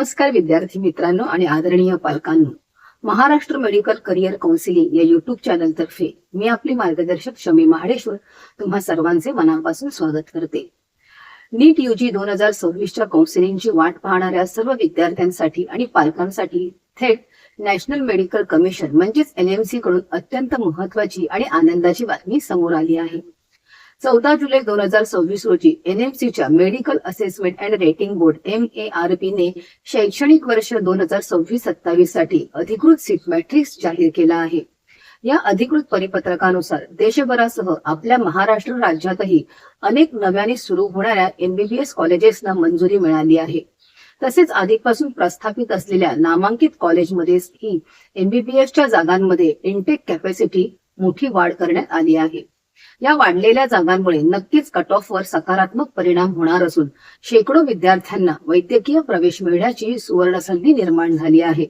नमस्कार विद्यार्थी मित्रांनो आणि आदरणीय पालकांनो. महाराष्ट्र मेडिकल करिअर काउन्सिलिंग या युट्यूब चॅनल तर्फे मी आपली मार्गदर्शक शमी महाडेश्वर तुम्हा सर्वांचे मनापासून स्वागत करते. नीट यूजी 2026च्या काउन्सिलिंगची वाट पाहणाऱ्या सर्व विद्यार्थ्यांसाठी आणि पालकांसाठी थेट नॅशनल मेडिकल कमिशन म्हणजेच NMC कडून अत्यंत महत्वाची आणि आनंदाची बातमी समोर आली आहे. 14 जुलै 2026 रोजी NMCच्या medical assessment and rating board MARP ने शैक्षणिक वर्ष 2026-27 साठी अधिकृत सीट मॅट्रिक्स जाहीर केला आहे. या अधिकृत परिपत्रकानुसार देशभरासह आपल्या महाराष्ट्र राज्यातही अनेक नव्याने सुरू होणाऱ्या MBBS कॉलेजेसना मंजुरी मिळाली आहे. तसेच आधीपासून प्रस्थापित असलेल्या नामांकित कॉलेजमध्येच ही MBBSच्या जागांमध्ये इनटेक कॅपॅसिटी मोठी वाढ करण्यात आली आहे. या वाढलेल्या जागांमुळे नक्कीच कट ऑफ वर सकारात्मक परिणाम होणार असून शेकडो विद्यार्थ्यांना वैद्यकीय प्रवेश मिळण्याची सुवर्ण संधी निर्माण झाली आहे.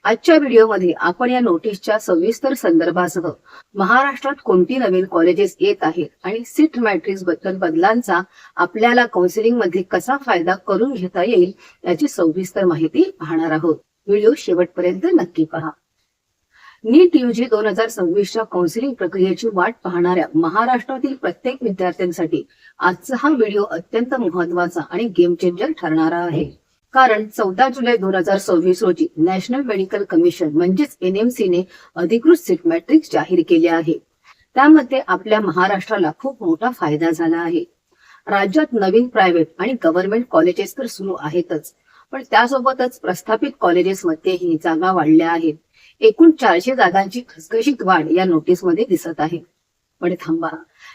आजच्या व्हिडिओमध्ये आपण या नोटीसच्या सविस्तर संदर्भासह महाराष्ट्रात कोणती नवीन कॉलेजेस येत आहेत आणि सीट मॅट्रिक्स बद्दल बदलांचा आपल्याला काउन्सिलिंग मध्ये कसा फायदा करून घेता येईल याची सविस्तर माहिती पाहणार आहोत. व्हिडिओ शेवटपर्यंत नक्की पहा. नीट यूजी 2026च्या काउन्सिलिंग प्रक्रियेची वाट पाहणाऱ्या महाराष्ट्रातील प्रत्येक विद्यार्थ्यांसाठी आजचा हा व्हिडिओ अत्यंत महत्वाचा आणि गेम चेंजर ठरणारा आहे. कारण 14 जुलै 2026 रोजी नॅशनल मेडिकल कमिशन म्हणजेच NMC ने अधिकृत सीट मॅट्रिक्स जाहीर केले आहे. त्यामध्ये आपल्या महाराष्ट्राला खूप मोठा फायदा झाला आहे. राज्यात नवीन प्रायव्हेट आणि गव्हर्नमेंट कॉलेजेस तर सुरू आहेतच, पण त्यासोबतच प्रस्थापित कॉलेजेसमध्येही जागा वाढल्या आहेत. एकूण 400 जागांची घसघशीत वाढ या नोटीसमध्ये दिसत आहे. पण थांबा,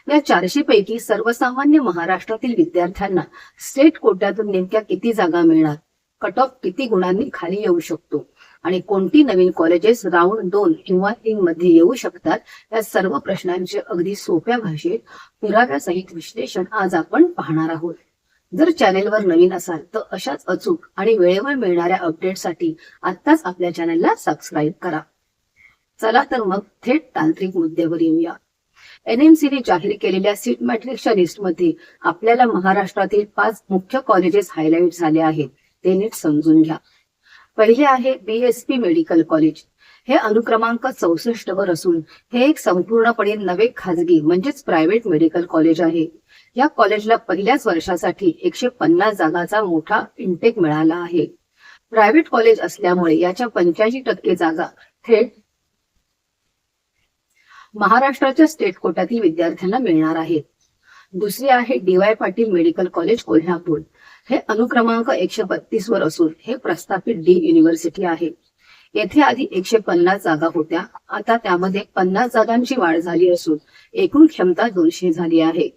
या 400 पैकी सर्वसामान्य महाराष्ट्रातील विद्यार्थ्यांना स्टेट कोट्यातून नेमक्या किती जागा मिळणार, कट ऑफ किती गुणांनी खाली येऊ शकतो आणि कोणती नवीन कॉलेजेस राऊंड 2 किंवा 3 मध्ये येऊ शकतात, या सर्व प्रश्नांचे अगदी सोप्या भाषेत पुराव्यासहित विश्लेषण आज आपण पाहणार आहोत. जर चॅनेलवर नवीन असाल तर अशाच अचूक आणि वेळेवर मिळणाऱ्या अपडेटसाठी आत्ताच आपल्या चॅनलला सबस्क्राईब करा. चला तर मग थेट तांत्रिक मुद्द्यावर येऊया. NMC ने जाहीर केलेल्या सीट मॅट्रिक्सच्या लिस्टमध्ये आपल्याला महाराष्ट्रातील 5 मुख्य कॉलेजेस हायलाइट झाले आहेत. ते नीट समजून घ्या. पहिले आहे BSP मेडिकल कॉलेज. हे अनुक्रमांक 64 वर असून हे एक संपूर्णपणे नवे खाजगी म्हणजेच प्रायव्हेट मेडिकल कॉलेज आहे. या कॉलेजला पहिल्याच वर्षासाठी 150 जागांचा मोठा इनटेक मिळाला आहे. प्रायव्हेट कॉलेज असल्यामुळे याच्या 85% जागा थेट महाराष्ट्राच्या स्टेट कोट्यातील विद्यार्थ्यांना मिळणार आहेत. दुसरे आहे DY Patil medical college Kolhapur. हे अनुक्रमांक 132 वर असून हे प्रस्थापित डीम युनिव्हर्सिटी आहे. येथे आधी 150 जागा होत्या, आता त्यामध्ये 50 जागांची वाढ झाली असून एकूण क्षमता 200 झाली आहे.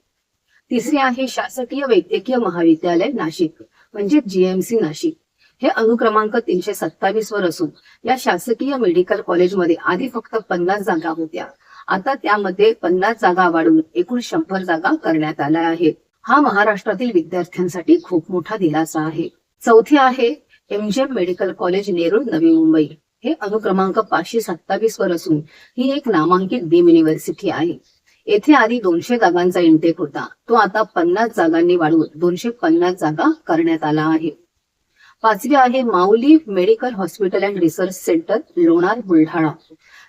तिसरे आहे शासकीय वैद्यकीय महाविद्यालय नाशिक म्हणजे GMC नाशिक. हे अनुक्रमांक 327 वर असून या शासकीय मेडिकल कॉलेजमध्ये आधी फक्त 50 जागा होत्या, आता त्यामध्ये 50 जागा वाढवून एकूण 100 जागा करण्यात आल्या आहेत. हा महाराष्ट्रातील विद्यार्थ्यांसाठी खूप मोठा दिलासा आहे. चौथे आहे MGM medical college Nerul Navi Mumbai. हे अनुक्रमांक 527 वर असून ही एक नामांकित डीम युनिव्हर्सिटी आहे. येथे आधी 200 जागांचा इनटेक होता, तो आता 50 जागांनी वाढवून 250 जागा करण्यात आला आहे. पाचवे आहे Mauli medical hospital and research centre Lonar Buldhana.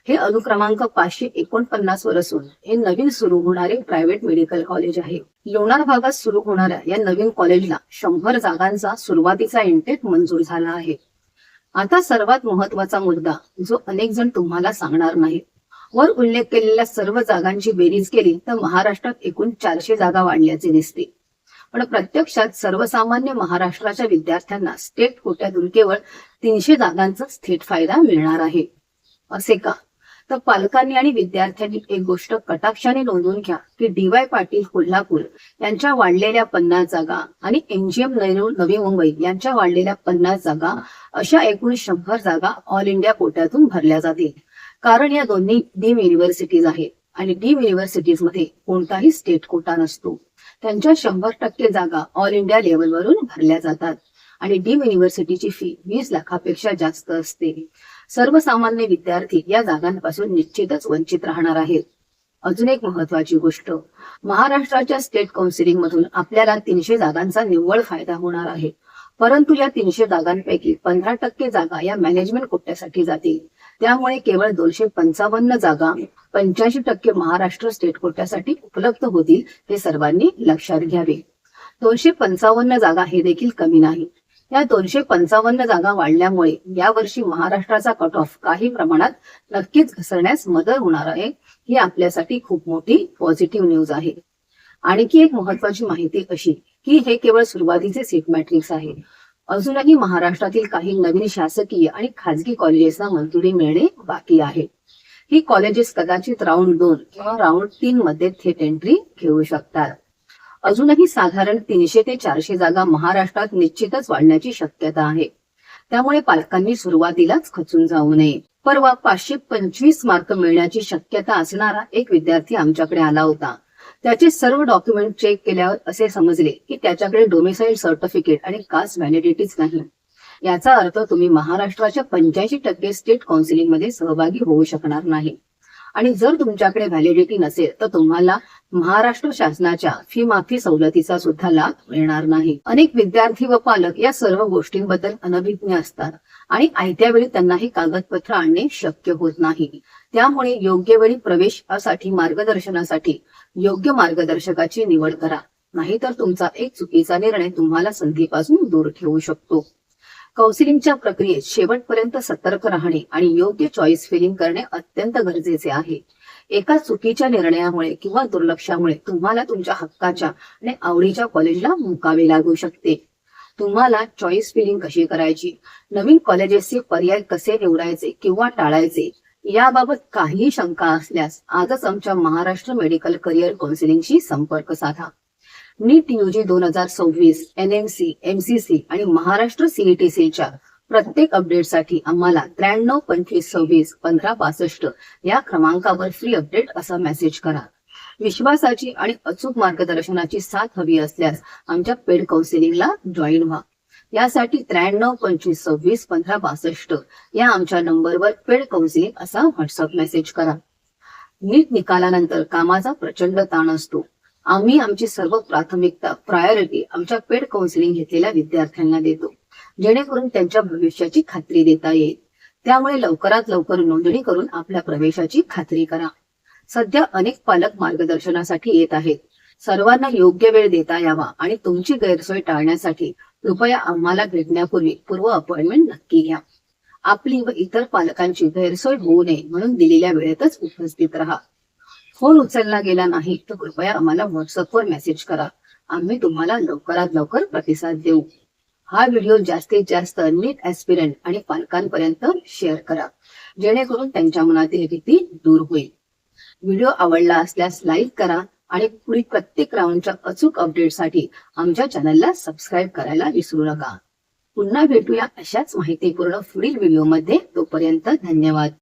हे अनुक्रमांक 549 वर असून हे नवीन सुरू होणारे प्रायव्हेट मेडिकल कॉलेज आहे. लोणार भागात सुरू होणाऱ्या या नवीन कॉलेजला 100 जागांचा सुरुवातीचा इनटेक मंजूर झाला आहे. आता सर्वात महत्वाचा मुद्दा जो अनेक जण तुम्हाला सांगणार नाहीत. वर उल्लेख केलेल्या सर्व जागांची बेरीज केली तर महाराष्ट्रात एकूण 400 जागा वाढल्याचे दिसते. पण प्रत्यक्षात सर्वसामान्य महाराष्ट्राच्या विद्यार्थ्यांना स्टेट कोट्यातून केवळ 300 जागांचाच थेट फायदा मिळणार आहे. असे का? तर पालकांनी आणि विद्यार्थ्यांनी एक गोष्ट कटाक्षाने नोंदवून घ्या की DY पाटील कोल्हापूर यांच्या वाढलेल्या 50 जागा आणि MGM नेरूळ नवी मुंबई यांच्या वाढलेल्या 50 जागा अशा एकूण 100 जागा ऑल इंडिया कोट्यातून भरल्या जातील. कारण या दोन्ही डीम युनिव्हर्सिटीज आहेत आणि डीम युनिव्हर्सिटीज मध्ये कोणताही स्टेट कोटा नसतो. त्यांच्या 100% जागा ऑल इंडिया लेवलवरून भरल्या जातात आणि डीम युनिव्हर्सिटीची फी 20 लाखापेक्षा जास्त असते. सर्वसामान्य विद्यार्थी या जागांपासून निश्चितच वंचित राहणार आहेत. अजून एक महत्वाची गोष्ट, महाराष्ट्राच्या स्टेट काउन्सिलिंग मधून आपल्याला 300 जागांचा निव्वळ फायदा होणार आहे. परंतु या 300 जागांपैकी 15% जागा या मॅनेजमेंट कोट्यासाठी जातील. त्यामुळे केवळ 255 जागा 85% महाराष्ट्र स्टेट कोट्यासाठी उपलब्ध होतील, हे सर्वांनी लक्षात घ्यावे. 255 जागा हे देखील कमी नाही. या 255 जागा वाढल्यामुळे यावर्षी महाराष्ट्राचा कट ऑफ काही प्रमाणात नक्कीच घसरण्यास मदत होणार आहे. ही आपल्यासाठी खूप मोठी पॉझिटिव्ह न्यूज आहे. आणखी एक महत्वाची माहिती अशी की हे केवळ सुरुवातीचे सीट मॅट्रिक्स आहे. अजूनही महाराष्ट्रातील काही नवीन शासकीय आणि खाजगी कॉलेजेसना मंजुरी मिळणे बाकी आहे. ही कॉलेजेस कदाचित राऊंड 2 किंवा राऊंड 3 मध्ये थेट एंट्री घेऊ शकतात. अजूनही साधारण 300 ते 400 जागा महाराष्ट्रात निश्चितच वाढण्याची शक्यता आहे. त्यामुळे पालकांनी सुरुवातीलाच खचून जाऊ नये. परवा 525 मार्क मिळण्याची शक्यता असणारा एक विद्यार्थी आमच्याकडे आला होता. त्याचे सर्व डॉक्युमेंट चेक केल्यावर असे समजले की त्याच्याकडे डोमिसाइल सर्टिफिकेट आणि कास्ट व्हॅलिडिटीच नाही. याचा अर्थ तुम्ही महाराष्ट्राच्या 85% स्टेट काउन्सिलिंग मध्ये सहभागी होऊ शकणार नाही. आणि जर तुमच्याकडे व्हॅलिडिटी नसेल तर तुम्हाला महाराष्ट्र शासनाच्या फी माफी सवलतीचा सुद्धा लाभ मिळणार नाही. अनेक विद्यार्थी व पालक या सर्व गोष्टींबद्दल अनभिज्ञ असतात आणि आयत्या वेळी त्यांना ही कागदपत्र आणणे शक्य होत नाही. त्यामुळे योग्य वेळी प्रवेशासाठी मार्गदर्शनासाठी योग्य मार्गदर्शकाची निवड करा. नाहीतर तुमचा एक चुकीचा निर्णय तुम्हाला संधीपासून दूर ठेवू शकतो. काउन्सिलिंगच्या प्रक्रियेत शेवटपर्यंत सतर्क राहणे आणि योग्य चॉईस फिलिंग करणे अत्यंत गरजेचे आहे. एका चुकीच्या निर्णयामुळे किंवा दुर्लक्षामुळे तुम्हाला तुमच्या हक्काच्या आणि आवडीच्या कॉलेजला मुकावे लागू शकते. तुम्हाला चॉईस फिलिंग कशी करायची, नवीन कॉलेजेसचे पर्याय कसे निवडायचे किंवा टाळायचे याबाबत काहीही शंका असल्यास आजच आमच्या महाराष्ट्र मेडिकल करिअर काउन्सिलिंगशी संपर्क साधा. नीट यूजी 2026, NMC, MCC आणि महाराष्ट्र CETCच्या प्रत्येक अपडेटसाठी आम्हाला 93 25 26 15 65 या क्रमांकावर फ्री अपडेट असा मेसेज करा. विश्वासाची आणि अचूक मार्गदर्शनाची साथ हवी असल्यास आमच्या पेड काउन्सिलिंगला जॉईन व्हा. यासाठी 93 25 26 15 62 या आमच्या नंबरवर पेड काउन्सिलिंग असा व्हॉट्सअप मेसेज करा. नीट निकालानंतर कामाचा प्रचंड ताण असतो. आम्ही आमची सर्व प्रायोरिटी आमच्या पेड काउन्सिलिंग घेतलेल्या विद्यार्थ्यांना देतो, जेणेकरून त्यांच्या भविष्याची खात्री देता येईल. त्यामुळे लवकरात लवकर नोंदणी करून आपल्या प्रवेशाची खात्री करा. सध्या अनेक पालक मार्गदर्शनासाठी येत आहेत. सर्वांना योग्य वेळ देता यावा आणि तुमची गैरसोय टाळण्यासाठी कृपया आम्हाला भेटण्यापूर्वी पूर्व अपॉइंटमेंट नक्की घ्या. आपली व इतर पालकांची गैरसोय होऊ नये म्हणून दिलेल्या वेळेतच उपस्थित राहा. फोन उचलला गेला नाही तर कृपया आम्हाला व्हॉट्सअपवर मेसेज करा. आम्ही तुम्हाला लवकरात लवकर प्रतिसाद देऊ. हा व्हिडिओ जास्तीत जास्त नीट ऍस्पिरंट आणि पालकांपर्यंत शेअर करा, जेणेकरून त्यांच्या मनातील भीती दूर होईल. व्हिडिओ आवडला असल्यास लाईक करा आणि पुढील प्रत्येक राऊंडच्या अचूक अपडेटसाठी आमच्या चॅनलला सबस्क्राईब करायला विसरू नका. पुन्हा भेटूया अशाच माहितीपूर्ण पुढील व्हिडिओमध्ये. तोपर्यंत धन्यवाद.